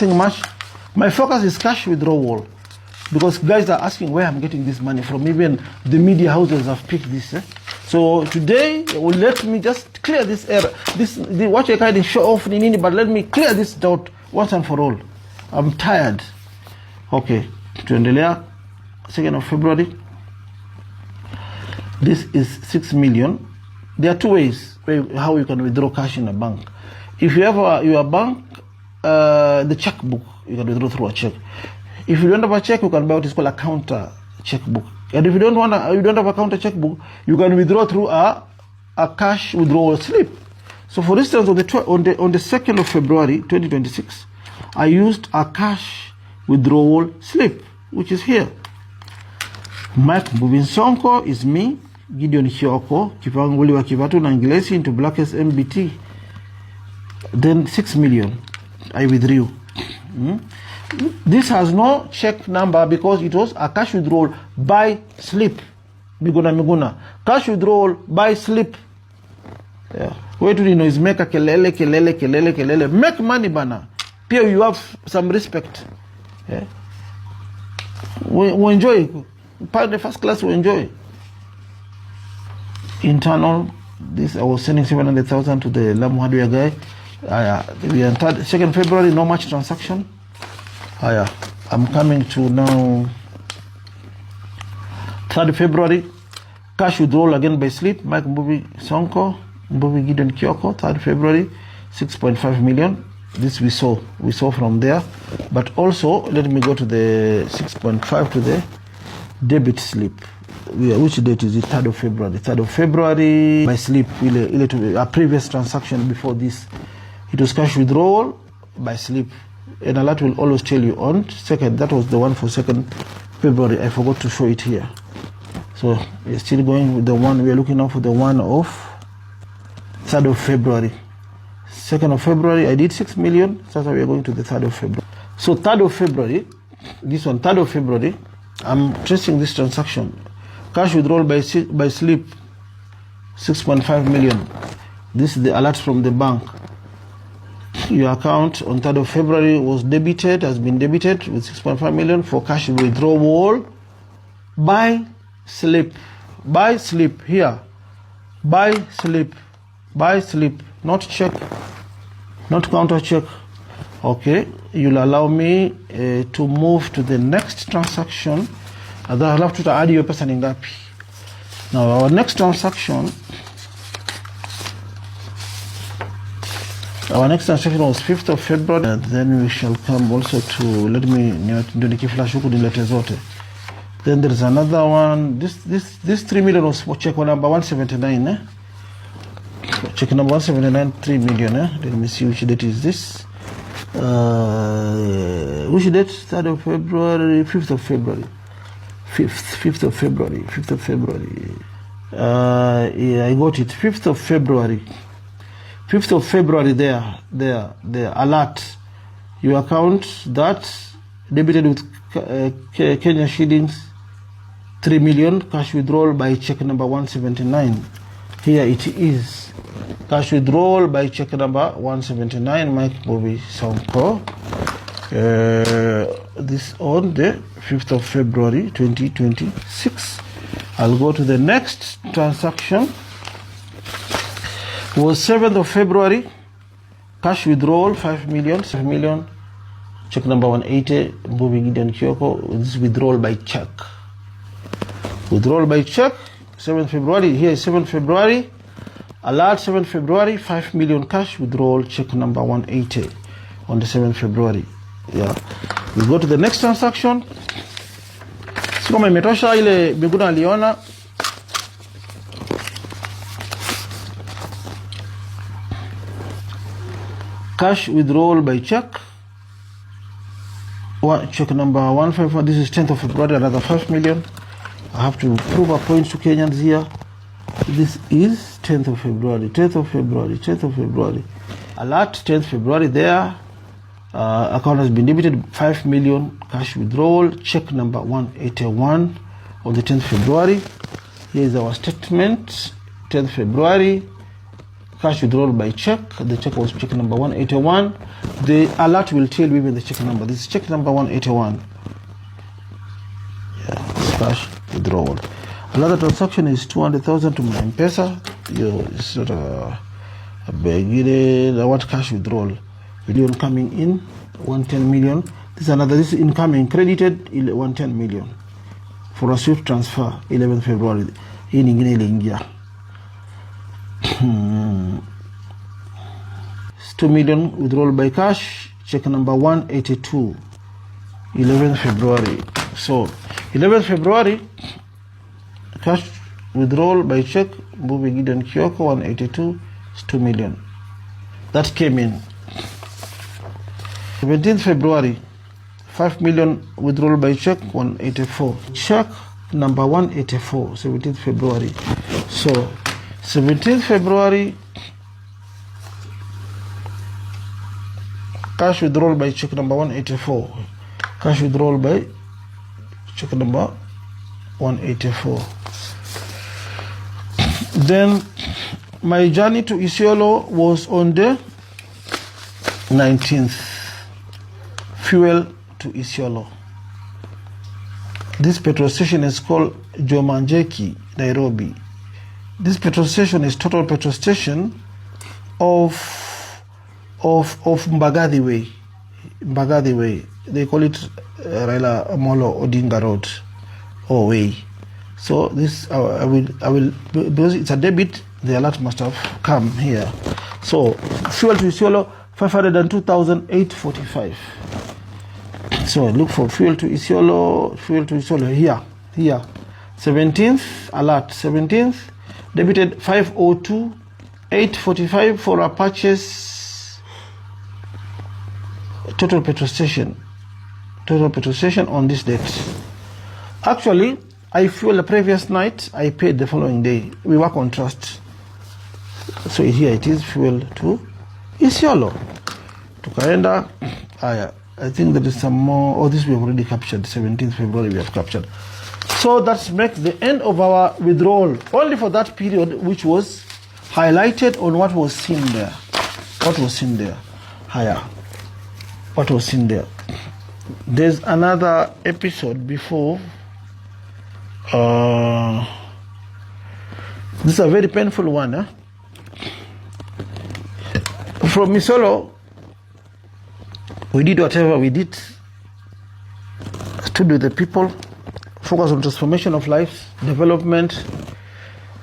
nothing much. My focus is cash withdrawal, because guys are asking where I'm getting this money from. Even the media houses have picked this. So today, well, let me just clear this error. What you kind of show off, but let me clear this doubt once and for all. I'm tired. Okay, tuendelea. 2nd of February. This is 6 million. There are two ways how you can withdraw cash in a bank. If you have your bank, the checkbook, you can withdraw through a check. If you don't have a check, you can buy what is called a counter checkbook. And if you don't have a counter checkbook, you can withdraw through a cash withdrawal slip. So for instance, on the 2nd of February 2026, I used a cash withdrawal slip, which is here. Mike Mbuvi is me. Gideon Hyoko, Kipanguli wa Kivatu na Ngilesi into Blackest MBT. Then 6 million I withdrew. This has no check number because it was a cash withdrawal by slip. Miguna. Cash withdrawal by slip. Yeah. Wait till you know is make a kelele. Make money bana. Pia you have some respect. Yeah. We enjoy. Part of the first class we enjoy. Internal, this I was sending 700,000 to the Lamu hardware guy. We entered 2nd February, no much transaction. I'm coming to now 3rd February, cash withdrawal again by slip. Mike Mbuvi Sonko, Mbuvi Gideon Kyoko, 3rd February, 6.5 million. This we saw from there. But also, let me go to the 6.5 to the debit slip. Which date is it? 3rd of February. 3rd of February, by slip, a previous transaction before this. It was cash withdrawal by slip. And a lot will always tell you on 2nd. That was the one for 2nd February. I forgot to show it here. So we're still going with the one. We're looking out for the one of 3rd of February. 2nd of February, I did 6 million. So we're going to the 3rd of February. So 3rd of February, this one, 3rd of February, I'm tracing this transaction. Cash withdrawal by slip, 6.5 million. This is the alert from the bank. Your account on 3rd of February has been debited with 6.5 million for cash withdrawal by slip. By slip here. By slip. Not check. Not counter check. Okay. You'll allow me to move to the next transaction. I'll have to add your person in that. Now our next transaction was 5th of February, and then we shall come also to then there's another one. This 3 million was check number 179. Check number 179, 3 million. Let me see which date is this. Which date? 3rd of February, 5th of February. 5th of February. Yeah, I got it. 5th of February. 5th of February there, alert. Your account that debited with Kenya shillings 3 million, cash withdrawal by check number 179. Here it is. Cash withdrawal by check number 179, Mike Mbuvi Sonko. This on the 5th of February 2026. I'll go to the next transaction. Was 7th of February, cash withdrawal 5 million, check number 180, Mbuvi Gideon Kyoko. This is withdrawal by check. 7th February. Here is 7th February. Alert 7th February, 5 million cash withdrawal, check number 180 on the 7th February. Yeah. We go to the next transaction. So kama imetosha ile Biguna aliona. Cash withdrawal by check. Check number 154. This is 10th of February, another 5 million. I have to prove a point to Kenyans here. This is 10th of February. Alert 10th February there. Account has been debited 5 million cash withdrawal. Check number 181 on the 10th February. Here is our statement. 10th February. cash withdrawal by check. The check was check number 181. The alert will tell you even the check number. This is check number 181. Yeah, it's cash withdrawal. Another transaction is 200,000 to my M-Pesa. It's not a big. I want cash withdrawal. Million coming in, 110 million. This is incoming, credited 110 million for a swift transfer 11 February. Hii nyingine iliingia 2 million withdrawal by cash, check number 182, 11 February. So 11 February, cash withdrawal by check, Mbuvi Gideon Kioko, 182, is 2 million. That came in. 17th February, 5 million withdrawal by check, 184. Check number 184, 17th February. So 17th February, cash withdrawal by check number 184. Cash withdrawal by check number 184. Then my journey to Isiolo was on the 19th. Fuel to Isiolo. This petrol station is called Jomanjeki, Nairobi. This petrol station is total petrol station of Mbagathi Way. Mbagathi Way. They call it Raila Amolo Odinga Road or Way. So this I will because it's a debit, the alert must have come here. So fuel to Isiolo 502,845. So look for fuel to Isiolo here. 17th alert, 17th debited 502,845 for a purchase total petrol station on this date. Actually, I fueled the previous night, I paid the following day. We work on trust. So here it is, fuel to Isiolo. Tukaenda haya. I think there is some more. Oh, this we have already captured. 17th February we have captured. So that makes the end of our withdrawal only for that period, which was highlighted on what was seen there. What was seen there? Higher. What was seen there? There's another episode before. This is a very painful one. From Misolo, we did whatever we did, stood with the people, focus on transformation of life, development.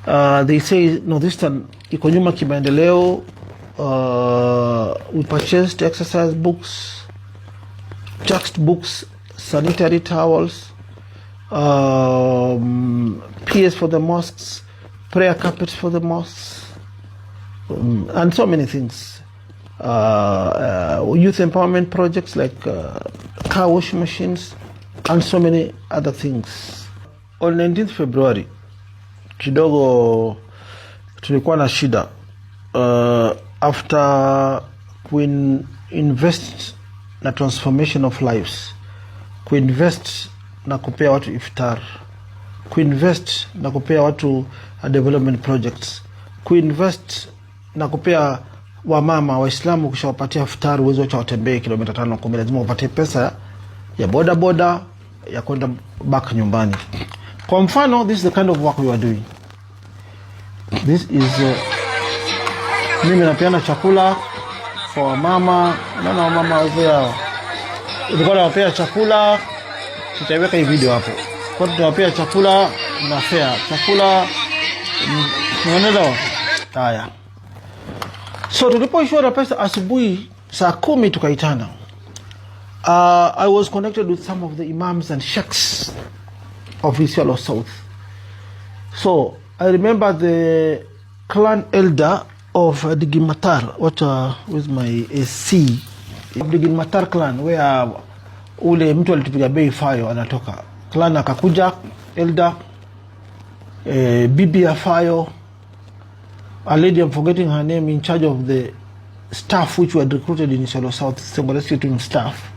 They say Northeastern iko nyuma kimaendeleo. We purchased exercise books, textbooks, sanitary towels, PS for the mosques, prayer carpets for the mosques, and so many things. Youth empowerment projects like car wash machines and so many other things. On 19th February kidogo tulikuwa na shida after invest na transformation of lives, invest na kupea watu iftar, invest na kupea watu development projects, invest na kupea wamama Waislamu kishawapatia iftar uwezo cha watembee kilomita 5-10, lazima upatie pesa ya boda ya kwenda back nyumbani. Kwa mfano, this is the kind of work we are doing. This is mimi napeana chakula kwa wamama, naona wamama wazee ilikuwa nawapea chakula, tutaiweka hii video hapo. Kwa tunawapea chakula na fare, chakula unaelewa? Haya. So tulipoishwa na pesa asubuhi saa 10 tukaitana. I was connected with some of the imams and sheikhs of Isiolo South. So I remember the clan elder of the Gimatar, with my AC of the Gimatar clan, where ule mtu alitupiga bei Fayo anatoka. Clan akakuja elder, bibi ya Fayo, a lady, I'm forgetting her name, in charge of the staff which were recruited in Isiolo South, Symbol staff,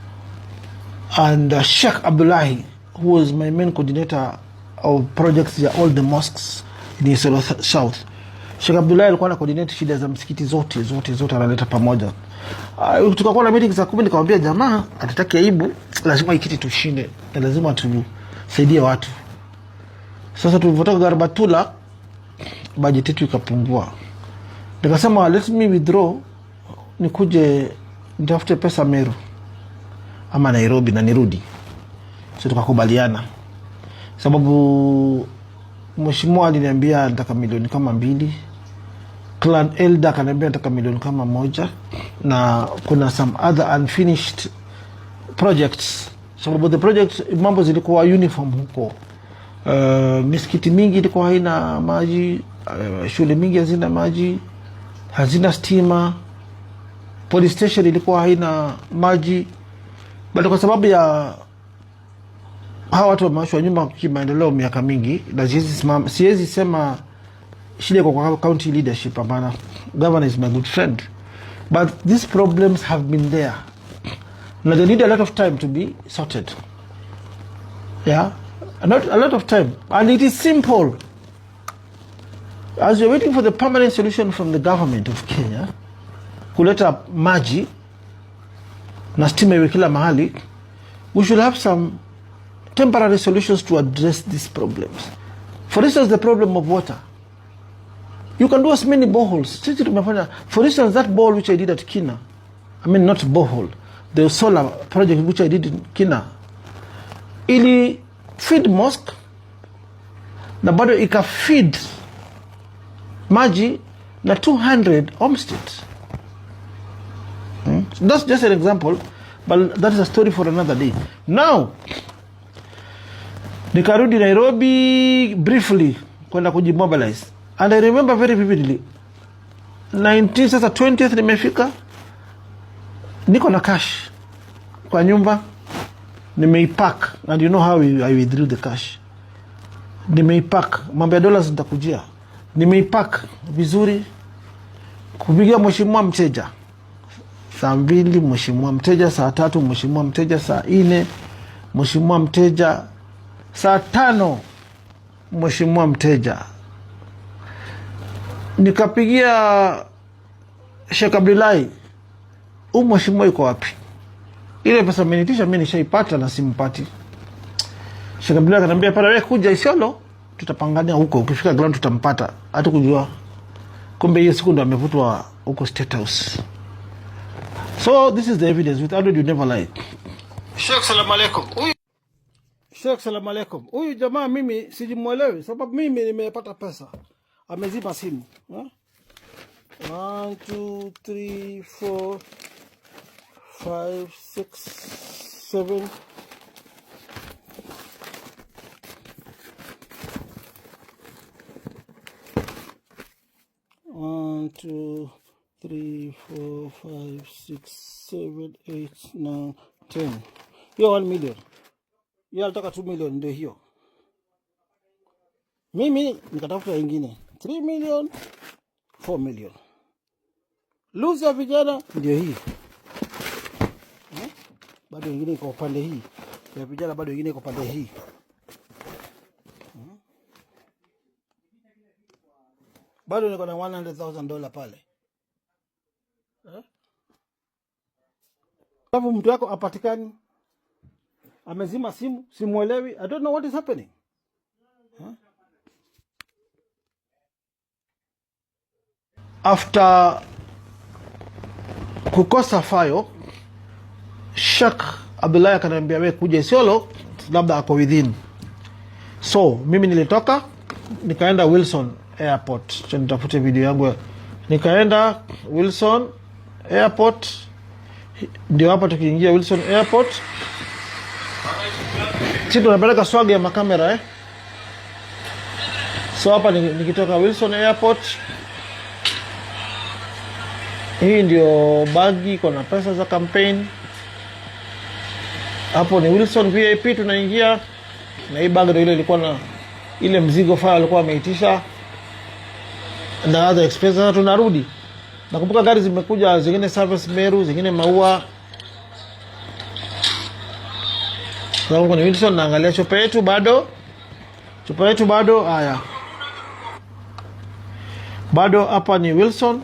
and Sheikh Abdullahi, who was my main coordinator of projects at all the mosques in Isiolo South. Sheikh Abdullahi alikuwa na coordinate shida za msikiti zote analeta pamoja. Tukakuwa na meeting saa 10, nikamwambia jamaa atataki aibu, lazima ikiti tushinde na lazima tusaidie watu. Sasa tulipotoka Garbatula budget yetu ikapungua. Nikasema let me withdraw, nikuje nitafute pesa Meru ama Nairobi na nirudi. So tukakubaliana. Sababu mheshimiwa aliniambia nataka milioni kama 2. Clan Elder akaniambia nataka milioni kama 1, na kuna some other unfinished projects. Sababu the project mambo zilikuwa uniform huko. Misikiti mingi ilikuwa haina maji, shule mingi hazina maji, hazina stima, police station ilikuwa haina maji. But kwa sababu ya hawa watu wamewashwa nyumba kimaendeleo miaka mingi, na siwezi sema shida kwa county leadership, hapana. Governor is my good friend, but these problems have been there. Now they need a lot of time to be sorted. Yeah, not a lot of time, and it is simple. As you're waiting for the permanent solution from the government of Kenya, kuleta maji na stima iwe kila mahali, we should have some temporary solutions to address these problems. For instance, the problem of water. You can do as many boreholes. For instance, that borehole which I did at Kina, I mean not borehole, the solar project which I did in Kina, ili feed mosque na bado ika feed maji na 200 homesteads. That's just an example, but that is a story for another day. Now, nikarudi Nairobi briefly kwenda kujimobilize, and I remember very vividly 20th nimefika, niko na cash kwa nyumba, nimeipack, and you know how I withdrew the cash. Nimeipack, mambo ya dollars nitakujia, nimeipack vizuri, kupigia mheshimiwa mteja saa 2, mheshimiwa mteja saa 3, mheshimiwa mteja saa 4, mheshimiwa mteja saa 5, mheshimiwa mteja. Nikapigia Sheikh Abdullahi, mheshimiwa yuko wapi? Ile pesa amenitisha mimi nishaipata na simpati. Sheikh Abdullahi akaniambia para wewe kuja Isiolo, tutapangania huko, ukifika ground tutampata. Hata kujua kumbe hiyo siku ndo amevutwa huko State House. So this is the evidence. With Aldo you never lie. Sheikh salamu alaykum. Sheikh salamu alaykum. Huyu jamaa mimi sijimuelewi sababu mimi nimepata pesa. Ameziba simu. 1 2 3 4 5 6 7 1 2 3 4 5 6 7 8 9 10. Hiyo 1 million. Hiyo alitaka 2 million, ndio hiyo. Mimi nikatafuta wengine 3 million, 4 million. Luzi ya vijana ndio hii. Bado wengine iko upande hii. Ya vijana bado wengine iko upande hii. Bado niko na $100,000 pale. Alafu mtu wako apatikani, amezima simu, simuelewi. I don't know what is happening. After kukosa fayo, Sheikh Abdullahi akaniambia wewe kuja Isiolo, labda ako within. So mimi nilitoka nikaenda Wilson Airport. Cho nitafute video yangu. Nikaenda Wilson Airport. Ndio hapa tukiingia Wilson Airport. Sisi tunapeleka swag ya makamera So hapa nikitoka Wilson Airport. Hii ndio bagi kuna pesa za campaign. Hapo ni Wilson VIP tunaingia. Na hii bag ndio ile ilikuwa na ile mzigo file alikuwa ameitisha. Na other expenses tunarudi. Nakumbuka gari zimekuja, zingine service Meru, zingine Maua. Sasa kuna Wilson naangalia chupa yetu bado. Haya. Bado hapa ni Wilson.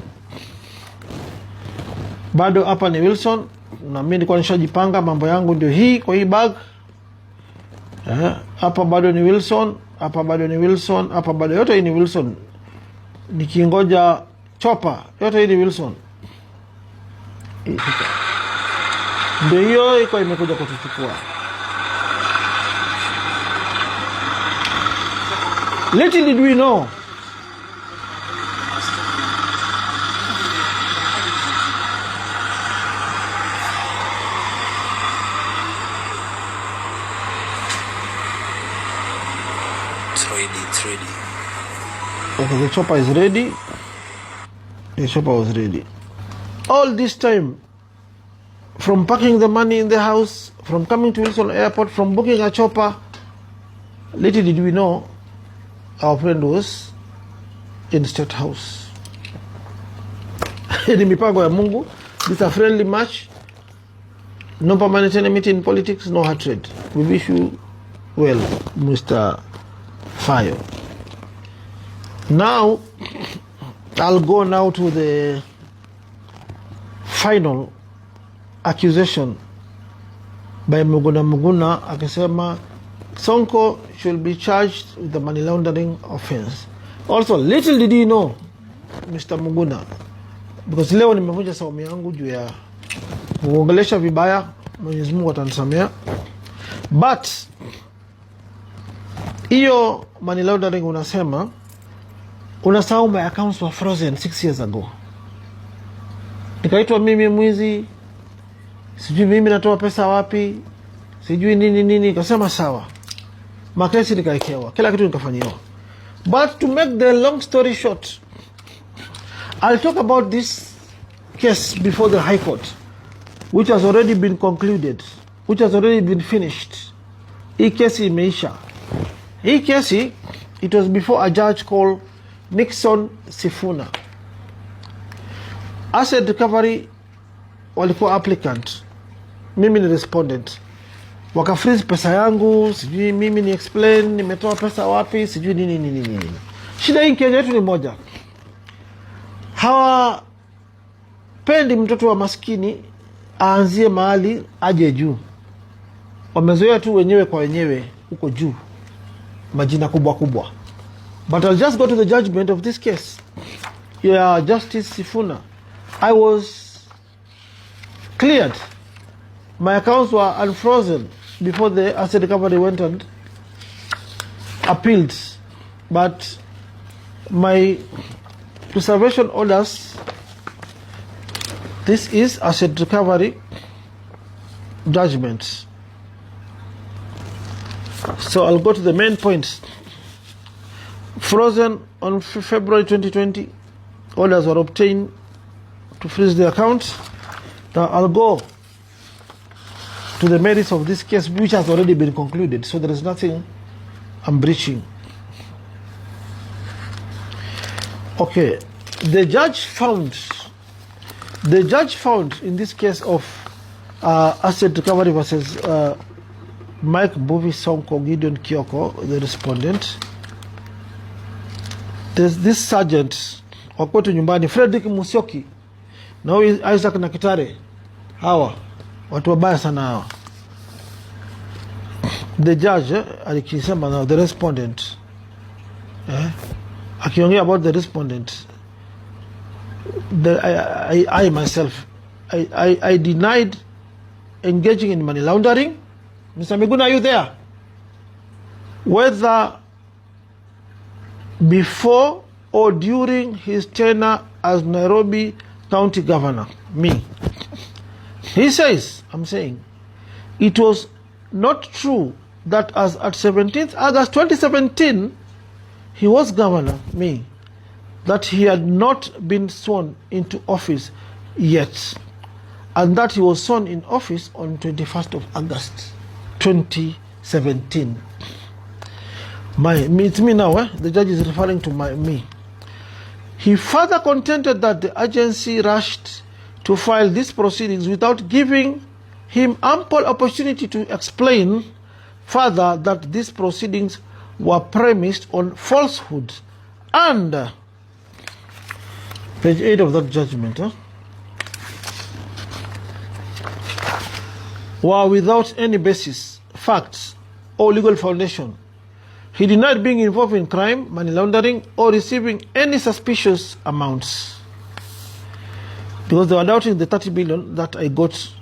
Bado hapa ni Wilson. Na mimi nilikuwa nishajipanga mambo yangu ndio hii kwa hii bag. Hapa bado ni Wilson, hapa bado ni Wilson, hapa bado yote hii ni Wilson. Nikingoja chopa, yote hii ni Wilson. Ndio hiyo iko imekuja kutuchukua. Little did we know. It's ready. Okay, the chopper is ready. The chopper was ready. All this time, from packing the money in the house, from coming to Wilson Airport, from booking a chopper, little did we know our friend was in State House. Ni mipango ya Mungu. This is a friendly match. No permanent enemy in politics, no hatred. We wish you well, Mr. Fayo. Now, I'll go now to the final accusation by Muguna akisema Sonko should be charged with the money laundering offense. Also, little did he know, Mr. Muguna, because leo nimevunja saumu yangu juu ya kuongelesha vibaya, Mwenyezi Mungu atanisamea. But hiyo money laundering unasahau my accounts were frozen 6 years ago. Nikaitwa mimi mwizi, sijui mimi natoa pesa wapi, sijui nini, nikasema sawa. Makesi nikaekewa, kila kitu nikafanyiwa. But to make the long story short, I'll talk about this case before the High Court, which has already been concluded, which has already been finished. Hii kesi imeisha. Hii kesi, it was before a judge called Nixon Sifuna. Asset recovery walikuwa applicant, mimi ni respondent. Wakafreeze pesa yangu, sijui mimi ni explain nimetoa pesa wapi, sijui nini. Shida hii Kenya yetu ni moja. Hawapendi mtoto wa maskini aanzie mahali aje juu. Wamezoea tu wenyewe kwa wenyewe huko juu, majina kubwa. But I'll just go to the judgment of this case. Yeah, Justice Sifuna. I was cleared. My accounts were unfrozen before the asset recovery went and appealed. But my preservation orders, this is asset recovery judgment. So I'll go to the main points. Frozen on February 2020. Orders were obtained to freeze the account. Now I'll go to the merits of this case, which has already been concluded. So there is nothing I'm breaching. Okay. The judge found in this case of asset recovery versus Mike Mbuvi Sonko Gideon Kioko, the respondent. There's this sergeant wakwetu nyumbani Frederick Musyoki na huyu Isaac na Kitare, hawa watu wabaya sana hawa. The judge alikisema na the respondent akiongea about the respondent, I myself I denied engaging in money laundering. Mr. Miguna, are you there? Whether before or during his tenure as Nairobi County Governor, me. He says, I'm saying, it was not true that as at 17th August 2017, he was governor, me, that he had not been sworn into office yet, and that he was sworn in office on 21st of August 2017. It's me now, the judge is referring to me. He further contended that the agency rushed to file these proceedings without giving him ample opportunity to explain further that these proceedings were premised on falsehood and Page 8 of that judgment, were without any basis, facts, or legal foundation. He denied being involved in crime, money laundering, or receiving any suspicious amounts. Because they were doubting the 30 billion that I got